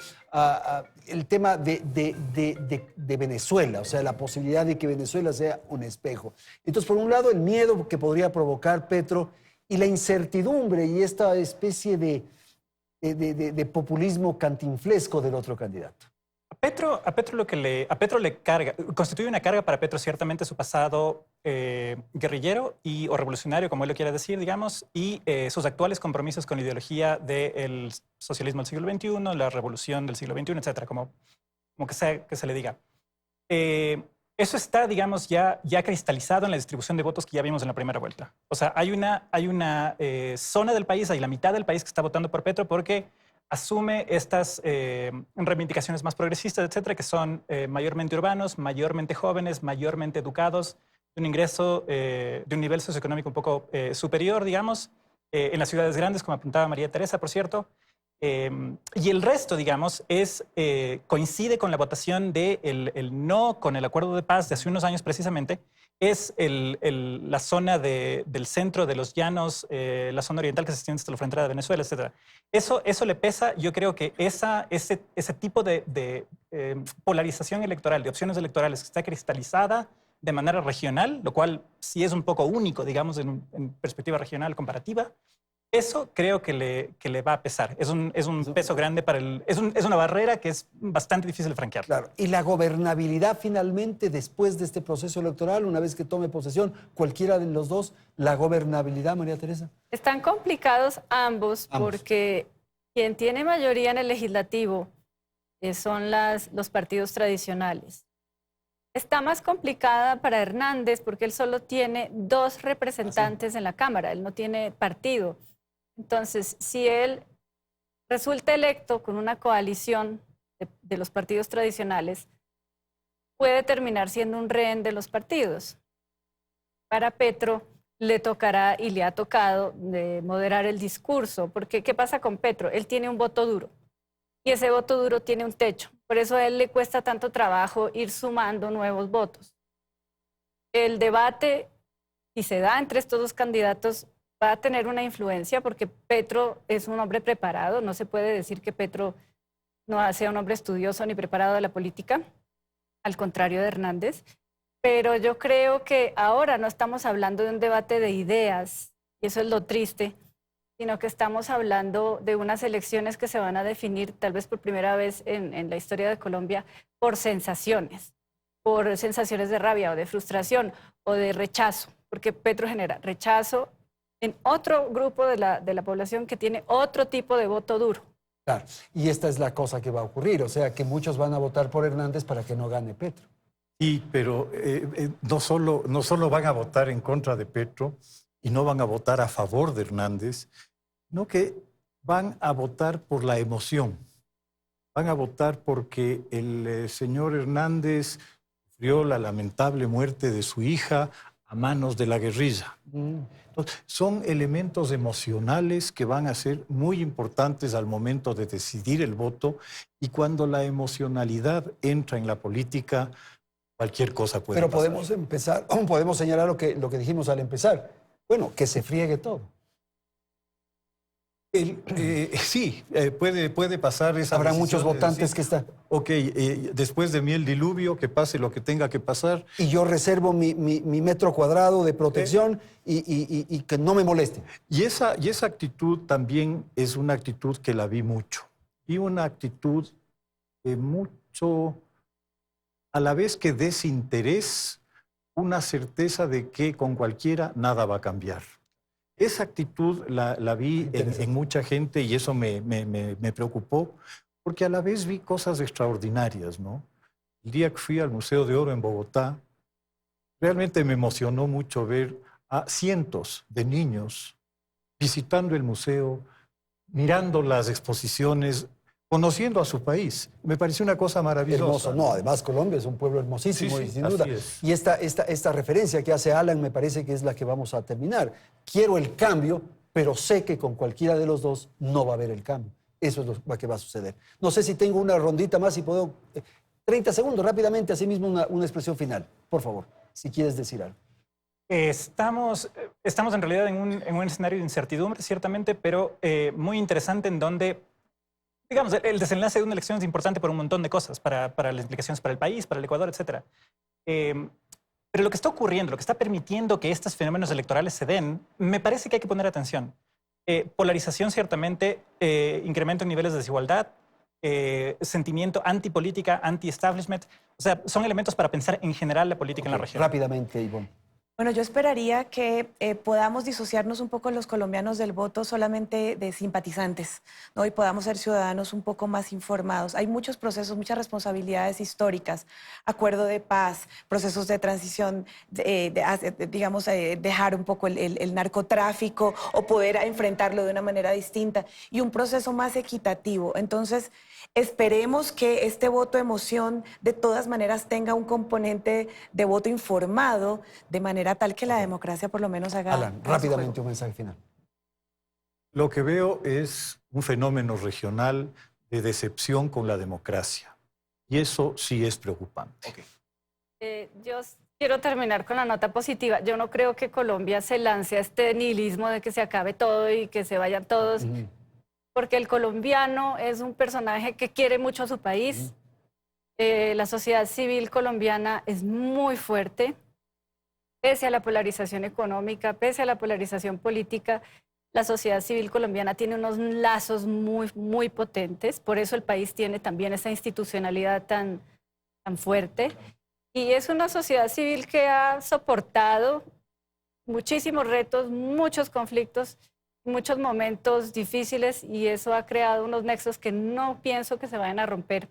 el tema de Venezuela, o sea, la posibilidad de que Venezuela sea un espejo. Entonces, por un lado, el miedo que podría provocar Petro y la incertidumbre y esta especie de populismo cantinflesco del otro candidato. A Petro le carga, constituye una carga para Petro ciertamente su pasado guerrillero o revolucionario, como él lo quiera decir, digamos, y sus actuales compromisos con la ideología del socialismo del siglo XXI, la revolución del siglo XXI, etcétera, como que se le diga. Eso está, digamos, ya cristalizado en la distribución de votos que ya vimos en la primera vuelta. O sea, hay una zona del país, hay la mitad del país que está votando por Petro porque asume estas reivindicaciones más progresistas, etcétera, que son mayormente urbanos, mayormente jóvenes, mayormente educados, de un ingreso, de un nivel socioeconómico un poco superior, digamos, en las ciudades grandes, como apuntaba María Teresa, por cierto. Y el resto, digamos, coincide con la votación de el no con el acuerdo de paz de hace unos años precisamente, es la zona del centro de los llanos, la zona oriental que se extiende hasta la frontera de Venezuela, etc. Eso le pesa. Yo creo que ese tipo de polarización electoral, de opciones electorales que está cristalizada de manera regional, lo cual sí es un poco único, digamos, en perspectiva regional comparativa, eso creo que le va a pesar. Es un peso grande es una barrera que es bastante difícil de franquear. Claro. Y la gobernabilidad finalmente, después de este proceso electoral, una vez que tome posesión cualquiera de los dos, la gobernabilidad, María Teresa. Están complicados ambos porque quien tiene mayoría en el legislativo son los partidos tradicionales. Está más complicada para Hernández porque él solo tiene 2 representantes en la Cámara, él no tiene partido. Entonces, si él resulta electo con una coalición de los partidos tradicionales, puede terminar siendo un rehén de los partidos. Para Petro le tocará y le ha tocado de moderar el discurso, porque ¿qué pasa con Petro? Él tiene un voto duro y ese voto duro tiene un techo. Por eso a él le cuesta tanto trabajo ir sumando nuevos votos. El debate, si se da entre estos dos candidatos, va a tener una influencia porque Petro es un hombre preparado. No se puede decir que Petro no sea un hombre estudioso ni preparado de la política, al contrario de Hernández. Pero yo creo que ahora no estamos hablando de un debate de ideas, y eso es lo triste, sino que estamos hablando de unas elecciones que se van a definir tal vez por primera vez en la historia de Colombia por sensaciones de rabia o de frustración o de rechazo, porque Petro genera rechazo en otro grupo de la población que tiene otro tipo de voto duro. Claro, y esta es la cosa que va a ocurrir, o sea que muchos van a votar por Hernández para que no gane Petro. Sí, pero no solo van a votar en contra de Petro y no van a votar a favor de Hernández, sino que van a votar por la emoción. Van a votar porque el señor Hernández sufrió la lamentable muerte de su hija a manos de la guerrilla. Entonces, son elementos emocionales que van a ser muy importantes al momento de decidir el voto, y cuando la emocionalidad entra en la política, cualquier cosa puede pasar. Pero podemos señalar lo que dijimos al empezar. Bueno, que se friegue todo. Sí, puede pasar esa Habrá decisión muchos de votantes decir, que están. Ok, después de mí el diluvio, que pase lo que tenga que pasar. Y yo reservo mi metro cuadrado de protección y que no me moleste. Y esa actitud también es una actitud que la vi mucho. Y una actitud de mucho, a la vez que desinterés, una certeza de que con cualquiera nada va a cambiar. Esa actitud la vi en mucha gente, y eso me preocupó, porque a la vez vi cosas extraordinarias, ¿no? El día que fui al Museo de Oro en Bogotá, realmente me emocionó mucho ver a cientos de niños visitando el museo, mirando las exposiciones, conociendo a su país. Me pareció una cosa maravillosa. Hermoso. No, además Colombia es un pueblo hermosísimo, Sí, y sin duda. es. Y esta referencia que hace Alan me parece que es la que vamos a terminar. Quiero el cambio, pero sé que con cualquiera de los dos no va a haber el cambio. Eso es lo que va a suceder. No sé si tengo una rondita más y puedo... 30 segundos, rápidamente, así mismo una expresión final. Por favor, si quieres decir algo. Estamos en realidad en un escenario de incertidumbre, ciertamente, pero muy interesante, en donde, digamos, el desenlace de una elección es importante por un montón de cosas, para las implicaciones para el país, para el Ecuador, etc. Pero lo que está ocurriendo, lo que está permitiendo que estos fenómenos electorales se den, me parece que hay que poner atención. Polarización, ciertamente, incremento en niveles de desigualdad, sentimiento antipolítica, anti-establishment. O sea, son elementos para pensar en general la política en la región. Rápidamente, Ivonne. Bueno, yo esperaría que podamos disociarnos un poco los colombianos del voto solamente de simpatizantes, ¿no? Y podamos ser ciudadanos un poco más informados. Hay muchos procesos, muchas responsabilidades históricas, acuerdo de paz, procesos de transición, digamos, dejar un poco el narcotráfico o poder enfrentarlo de una manera distinta y un proceso más equitativo. Entonces, esperemos que este voto emoción de todas maneras tenga un componente de voto informado, de manera tal que la democracia por lo menos haga... Alan, rápidamente un mensaje final. Lo que veo es un fenómeno regional de decepción con la democracia. Y eso sí es preocupante. Yo quiero terminar con la nota positiva. Yo no creo que Colombia se lance a este nihilismo de que se acabe todo y que se vayan todos, porque el colombiano es un personaje que quiere mucho a su país. La sociedad civil colombiana es muy fuerte. Pese a la polarización económica, pese a la polarización política, la sociedad civil colombiana tiene unos lazos muy potentes. Por eso el país tiene también esa institucionalidad tan fuerte. Y es una sociedad civil que ha soportado muchísimos retos, muchos conflictos, muchos momentos difíciles, y eso ha creado unos nexos que no pienso que se vayan a romper.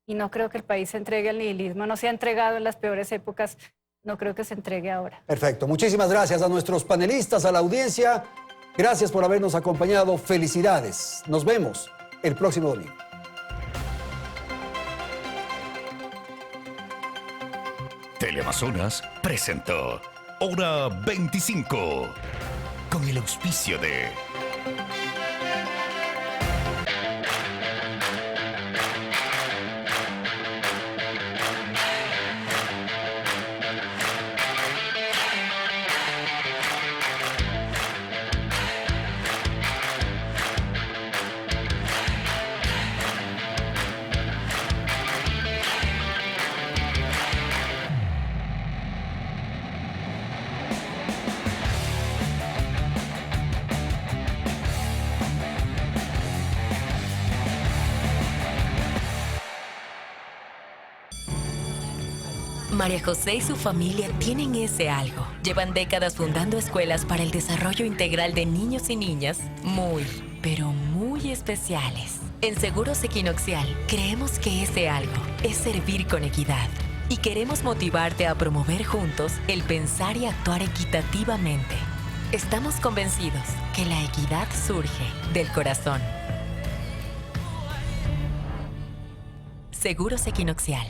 Y no creo que el país se entregue al nihilismo. No se ha entregado en las peores épocas. No creo que se entregue ahora. Perfecto. Muchísimas gracias a nuestros panelistas, a la audiencia. Gracias por habernos acompañado. Felicidades. Nos vemos el próximo domingo. Teleamazonas presentó Hora 25 con el auspicio de... María José y su familia tienen ese algo. Llevan décadas fundando escuelas para el desarrollo integral de niños y niñas muy, pero muy especiales. En Seguros Equinoxial creemos que ese algo es servir con equidad. Y queremos motivarte a promover juntos el pensar y actuar equitativamente. Estamos convencidos que la equidad surge del corazón. Seguros Equinoxial.